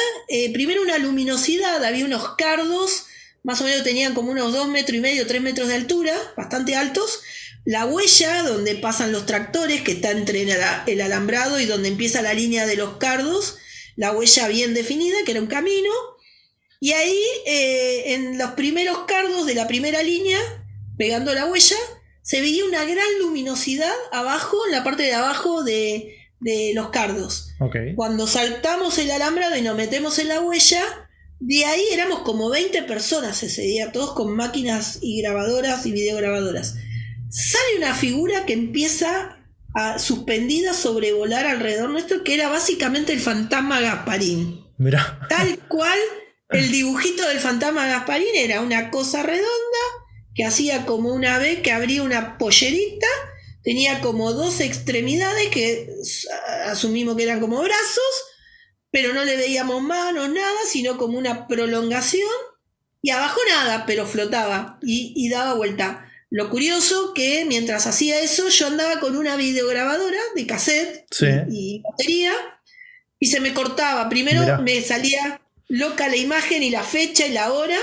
primero una luminosidad, había unos cardos, más o menos tenían como unos 2,5 metros, 3 metros de altura, bastante altos. La huella, donde pasan los tractores, que está entre el alambrado y donde empieza la línea de los cardos, la huella bien definida, que era un camino. Y ahí, en los primeros cardos de la primera línea, pegando la huella, se veía una gran luminosidad abajo, en la parte de abajo de los cardos. Okay. Cuando saltamos el alambrado y nos metemos en la huella, de ahí éramos como 20 personas ese día, todos con máquinas y grabadoras y videograbadoras. Sale una figura que empieza a suspendida sobrevolar alrededor nuestro, que era básicamente el fantasma Gasparín. Mirá. Tal cual, el dibujito del fantasma Gasparín era una cosa redonda que hacía como una ave que abría una pollerita, tenía como 2 extremidades que asumimos que eran como brazos, pero no le veíamos manos, nada, sino como una prolongación, y abajo nada, pero flotaba y daba vuelta. Lo curioso que mientras hacía eso yo andaba con una videograbadora de cassette y batería, y se me cortaba. Primero me salía loca la imagen y la fecha y la hora,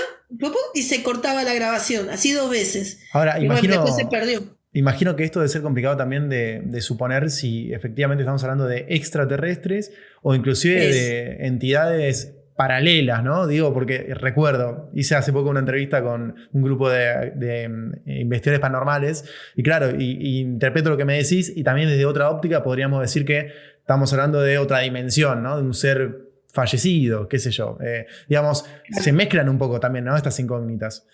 y se cortaba la grabación, así 2 veces. Ahora, después se perdió. Imagino que esto debe ser complicado también de suponer si efectivamente estamos hablando de extraterrestres o inclusive de entidades paralelas, ¿no? Digo, porque recuerdo, hice hace poco una entrevista con un grupo de investigadores paranormales y claro, y interpreto lo que me decís y también desde otra óptica podríamos decir que estamos hablando de otra dimensión, ¿no? De un ser fallecido, qué sé yo. Digamos, se mezclan un poco también, ¿no? Estas incógnitas.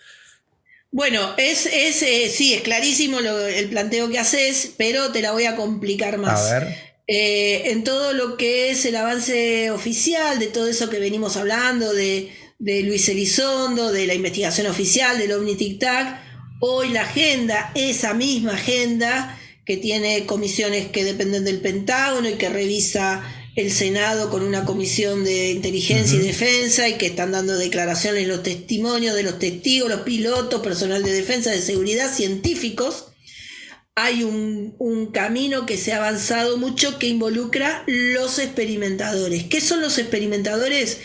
Bueno, sí, es clarísimo el planteo que haces, pero te la voy a complicar más. A ver. En todo lo que es el avance oficial, de todo eso que venimos hablando, de Luis Elizondo, de la investigación oficial, del OVNI Tic Tac, hoy la agenda, esa misma agenda que tiene comisiones que dependen del Pentágono y que revisa el Senado con una comisión de inteligencia y defensa y que están dando declaraciones, los testimonios de los testigos, los pilotos, personal de defensa, de seguridad, científicos. Hay un camino que se ha avanzado mucho que involucra los experimentadores. ¿Qué son los experimentadores?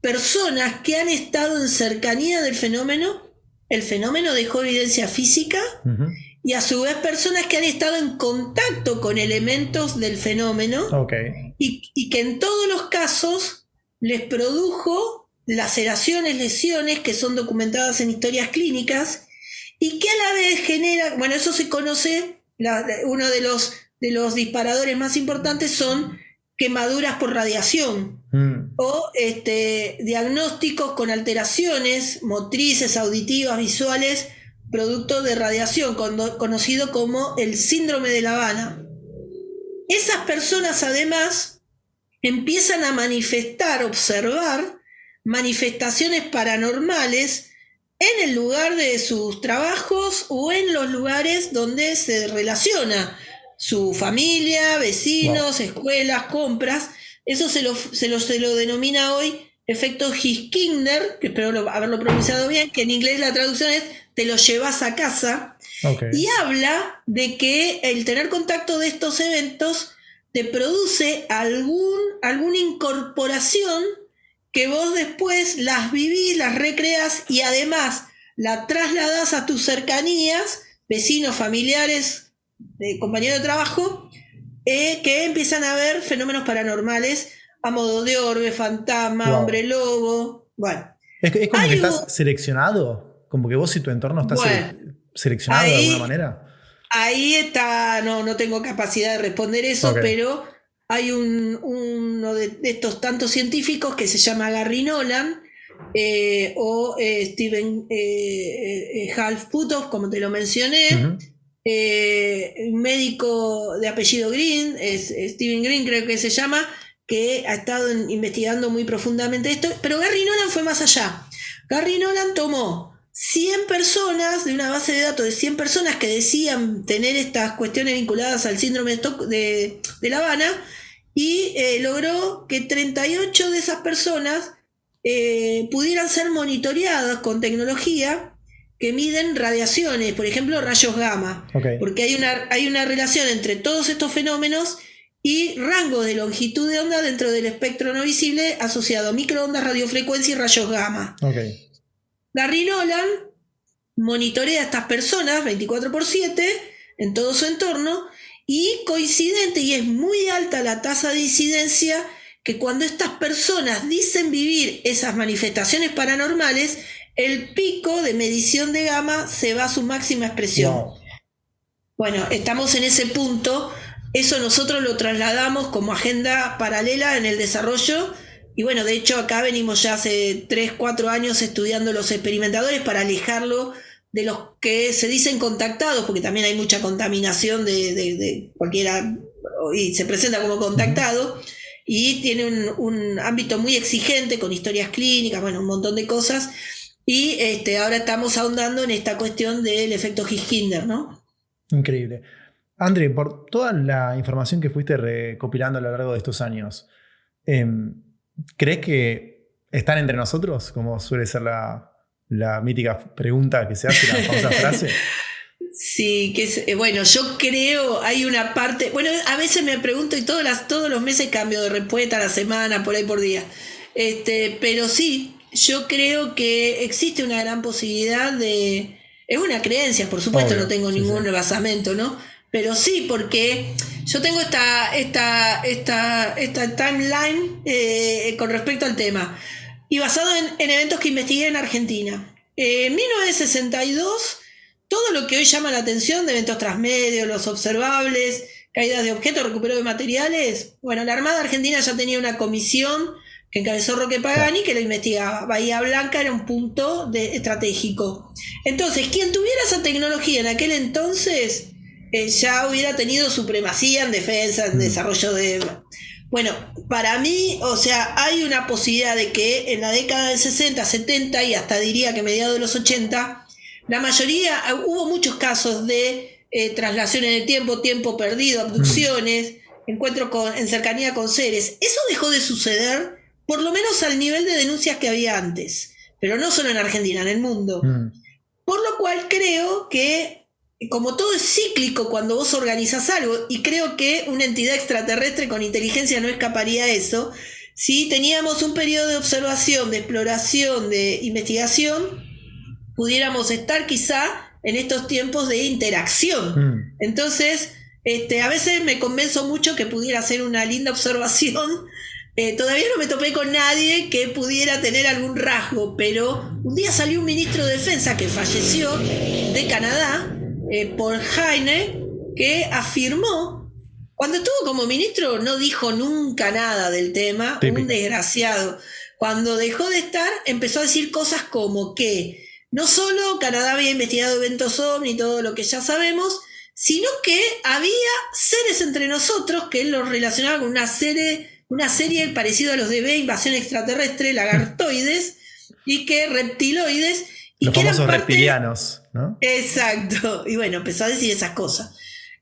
Personas que han estado en cercanía del fenómeno, el fenómeno dejó evidencia física, y a su vez personas que han estado en contacto con elementos del fenómeno y que en todos los casos les produjo laceraciones, lesiones que son documentadas en historias clínicas y que a la vez genera, bueno, eso se conoce, uno de los disparadores más importantes son quemaduras por radiación o diagnósticos con alteraciones motrices, auditivas, visuales, producto de radiación, conocido como el síndrome de La Habana. Esas personas además empiezan a observar manifestaciones paranormales en el lugar de sus trabajos o en los lugares donde se relaciona su familia, vecinos, escuelas, compras. Eso se lo denomina hoy efecto Hirschsprung, que espero haberlo pronunciado bien, que en inglés la traducción es te lo llevas a casa. Y habla de que el tener contacto de estos eventos te produce alguna incorporación que vos después las vivís, las recreas y además la trasladás a tus cercanías, vecinos, familiares, compañeros de trabajo, que empiezan a ver fenómenos paranormales a modo de orbe, fantasma, hombre lobo. Bueno. Es como que estás seleccionado, como que vos y tu entorno estás seleccionado de alguna manera. Ahí está, no tengo capacidad de responder eso, pero hay uno de estos tantos científicos que se llama Gary Nolan, o Steven Half Puthoff, como te lo mencioné. Un médico de apellido Green, Steven Green creo que se llama, que ha estado investigando muy profundamente esto, pero Gary Nolan fue más allá. Gary Nolan tomó 100 personas, de una base de datos de 100 personas que decían tener estas cuestiones vinculadas al síndrome de La Habana, y logró que 38 de esas personas pudieran ser monitoreadas con tecnología que miden radiaciones, por ejemplo rayos gamma, porque hay una relación entre todos estos fenómenos y rangos de longitud de onda dentro del espectro no visible asociado a microondas, radiofrecuencia y rayos gamma. Gary Nolan monitorea a estas personas 24/7 en todo su entorno, y coincidente, y es muy alta la tasa de incidencia, que cuando estas personas dicen vivir esas manifestaciones paranormales, el pico de medición de gamma se va a su máxima expresión. Bueno, estamos en ese punto. Eso nosotros lo trasladamos como agenda paralela en el desarrollo, y bueno, de hecho acá venimos ya hace 3-4 años estudiando los experimentadores para alejarlo de los que se dicen contactados, porque también hay mucha contaminación de cualquiera, y se presenta como contactado, y tiene un ámbito muy exigente con historias clínicas, bueno, un montón de cosas, y ahora estamos ahondando en esta cuestión del efecto Hirschsprung, ¿no? Increíble. André, por toda la información que fuiste recopilando a lo largo de estos años, ¿crees que están entre nosotros? Como suele ser la mítica pregunta que se hace, la famosa frase. Sí, bueno, yo creo, hay una parte, bueno, a veces me pregunto y todos los meses cambio de respuesta, a la semana, por ahí por día, pero sí, yo creo que existe una gran posibilidad de, es una creencia, por supuesto. Obvio, no tengo ningún basamento, ¿no? Pero sí, porque yo tengo esta timeline con respecto al tema, y basado en eventos que investigué en Argentina. En 1962, todo lo que hoy llama la atención de eventos transmedios, los observables, caídas de objetos, recupero de materiales, bueno, la Armada Argentina ya tenía una comisión que encabezó Roque Pagani, que lo investigaba. Bahía Blanca era un punto estratégico. Entonces, quien tuviera esa tecnología en aquel entonces ya hubiera tenido supremacía en defensa, en desarrollo de... Bueno, para mí, o sea, hay una posibilidad de que en la década del 60, 70 y hasta diría que mediados de los 80, la mayoría, hubo muchos casos de traslación en el tiempo perdido, abducciones, encuentros en cercanía con seres. Eso dejó de suceder, por lo menos al nivel de denuncias que había antes, pero no solo en Argentina, en el mundo. Por lo cual creo que, como todo es cíclico cuando vos organizás algo, y creo que una entidad extraterrestre con inteligencia no escaparía a eso, si teníamos un periodo de observación, de exploración, de investigación, pudiéramos estar quizá en estos tiempos de interacción. Entonces, a veces me convenzo mucho que pudiera ser una linda observación. Todavía no me topé con nadie que pudiera tener algún rasgo, pero un día salió un ministro de Defensa que falleció, de Canadá, Paul Heine, que afirmó, cuando estuvo como ministro no dijo nunca nada del tema. Típico. Un desgraciado. Cuando dejó de estar, empezó a decir cosas como que no solo Canadá había investigado eventos OVNI y todo lo que ya sabemos, sino que había seres entre nosotros, que él los relacionaba con una serie parecida a los de B, invasión extraterrestre, lagartoides, y que reptiloides, y los que famosos eran reptilianos, ¿no? Exacto. Y bueno, empezó a decir esas cosas.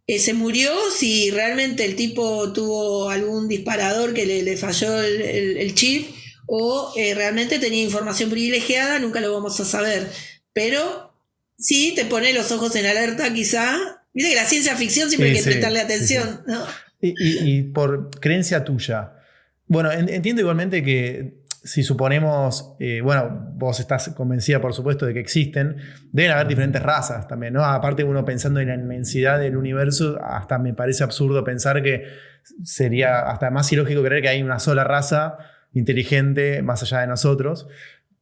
Se murió, si realmente el tipo tuvo algún disparador que le falló el chip, o realmente tenía información privilegiada, nunca lo vamos a saber. Pero sí te pone los ojos en alerta, quizá. Viste que la ciencia ficción siempre hay que prestarle atención, ¿no? Y por creencia tuya, bueno, entiendo igualmente que si suponemos, vos estás convencida por supuesto de que existen, deben haber diferentes razas también, ¿no? Aparte uno pensando en la inmensidad del universo, hasta me parece absurdo pensar que sería hasta más ilógico creer que hay una sola raza inteligente más allá de nosotros.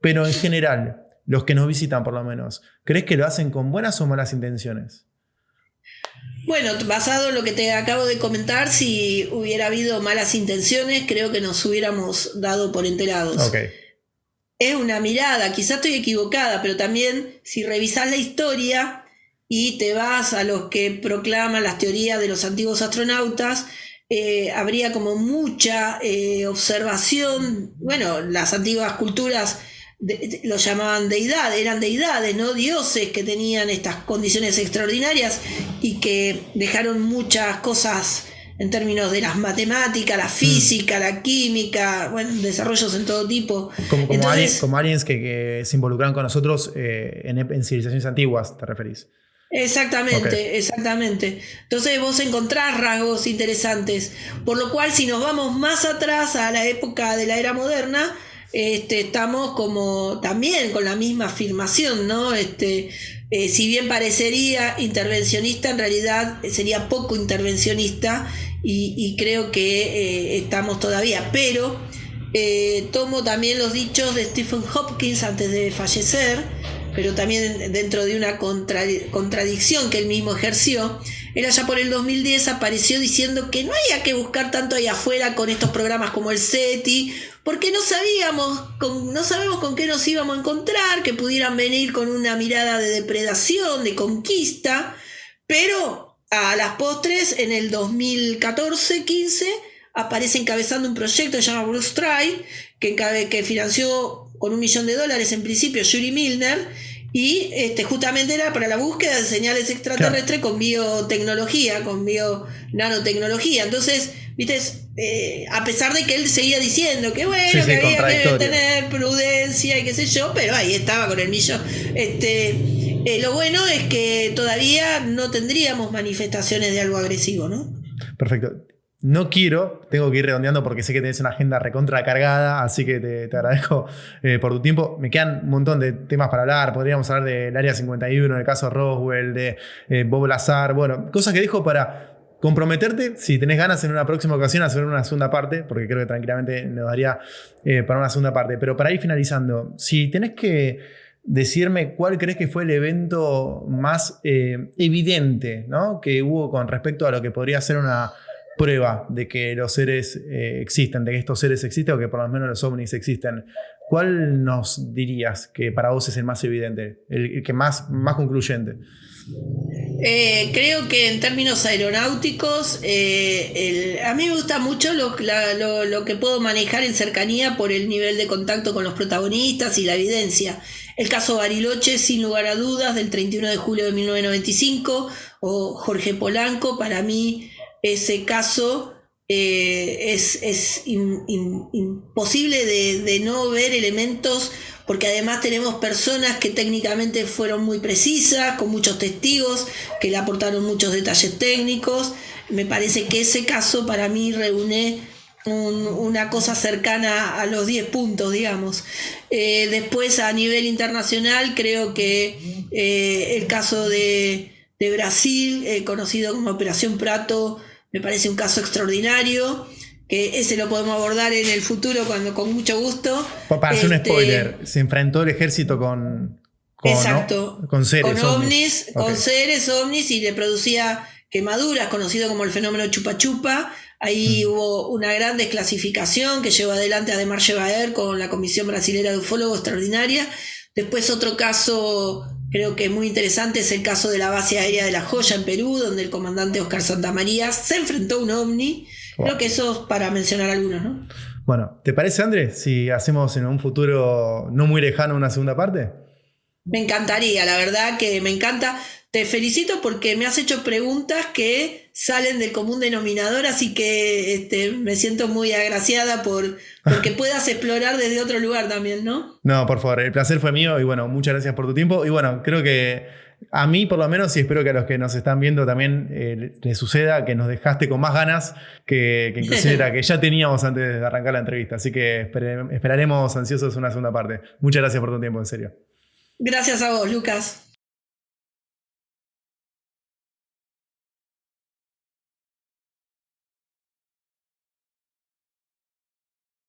Pero en general, los que nos visitan por lo menos, ¿crees que lo hacen con buenas o malas intenciones? Bueno, basado en lo que te acabo de comentar, si hubiera habido malas intenciones, creo que nos hubiéramos dado por enterados. Okay. Es una mirada, quizás estoy equivocada, pero también si revisás la historia y te vas a los que proclaman las teorías de los antiguos astronautas, habría como mucha observación. Bueno, las antiguas culturas lo llamaban eran deidades, ¿no? Dioses que tenían estas condiciones extraordinarias y que dejaron muchas cosas en términos de las matemáticas, la física, la química, bueno, desarrollos en todo tipo. Como aliens que se involucran con nosotros en civilizaciones antiguas, ¿te referís? Exactamente, okay. Exactamente. Entonces vos encontrás rasgos interesantes, por lo cual si nos vamos más atrás a la época de la era moderna, estamos como también con la misma afirmación, ¿no? Si bien parecería intervencionista, en realidad sería poco intervencionista y creo que estamos todavía, pero tomo también los dichos de Stephen Hopkins antes de fallecer, pero también dentro de una contradicción que él mismo ejerció. Él allá por el 2010 apareció diciendo que no había que buscar tanto ahí afuera con estos programas como el SETI, porque no sabemos con qué nos íbamos a encontrar, que pudieran venir con una mirada de depredación, de conquista, pero a las postres, en el 2014-15, aparece encabezando un proyecto que se llama Blue Strike, que financió con $1 millón en principio Yuri Milner, y justamente era para la búsqueda de señales extraterrestres, claro, con biotecnología, con nanotecnología. Entonces, viste, a pesar de que él seguía diciendo que bueno, que había que tener prudencia y qué sé yo, pero ahí estaba con el millón. Lo bueno es que todavía no tendríamos manifestaciones de algo agresivo, ¿no? Perfecto. Tengo que ir redondeando porque sé que tenés una agenda recontra cargada, así que te agradezco por tu tiempo. Me quedan un montón de temas para hablar. Podríamos hablar del Área 51, del caso Roswell, de Bob Lazar, bueno, cosas que dejo para comprometerte, si tenés ganas en una próxima ocasión, a hacer una segunda parte, porque creo que tranquilamente nos daría para una segunda parte. Pero para ir finalizando, si tenés que decirme cuál crees que fue el evento más evidente, ¿no?, que hubo con respecto a lo que podría ser una prueba de que los seres existen, de que estos seres existen o que por lo menos los ovnis existen, ¿cuál nos dirías que para vos es el más evidente, el que más concluyente? Creo que en términos aeronáuticos, a mí me gusta mucho lo que puedo manejar en cercanía por el nivel de contacto con los protagonistas y la evidencia. El caso Bariloche, sin lugar a dudas, del 31 de julio de 1995, o Jorge Polanco. Para mí ese caso es imposible de no ver elementos, porque además tenemos personas que técnicamente fueron muy precisas, con muchos testigos, que le aportaron muchos detalles técnicos. Me parece que ese caso para mí reúne una cosa cercana a los 10 puntos, digamos. Después, a nivel internacional, creo que el caso de Brasil, conocido como Operación Prato, me parece un caso extraordinario, que ese lo podemos abordar en el futuro con mucho gusto. Para hacer un spoiler, se enfrentó el ejército con exacto, ¿no?, con seres ovnis, okay, con seres ovnis, y le producía quemaduras, conocido como el fenómeno chupa chupa. Ahí hubo una gran desclasificación que llevó adelante Ademar Llevaer con la Comisión Brasilera de Ufólogos extraordinaria. Después, otro caso creo que muy interesante es el caso de la base aérea de La Joya en Perú, donde el comandante Oscar Santamaría se enfrentó a un ovni. Wow. Creo que eso es para mencionar algunos, ¿no? Bueno, ¿te parece, Andrés, si hacemos en un futuro no muy lejano una segunda parte? Me encantaría, la verdad que me encanta. Te felicito porque me has hecho preguntas que salen del común denominador, así que me siento muy agraciada porque puedas explorar desde otro lugar también, ¿no? No, por favor, el placer fue mío y bueno, muchas gracias por tu tiempo. Y bueno, creo que A mí, por lo menos, y espero que a los que nos están viendo también les suceda, que nos dejaste con más ganas que inclusive era que ya teníamos antes de arrancar la entrevista. Así que esperaremos ansiosos una segunda parte. Muchas gracias por tu tiempo, en serio. Gracias a vos, Lucas.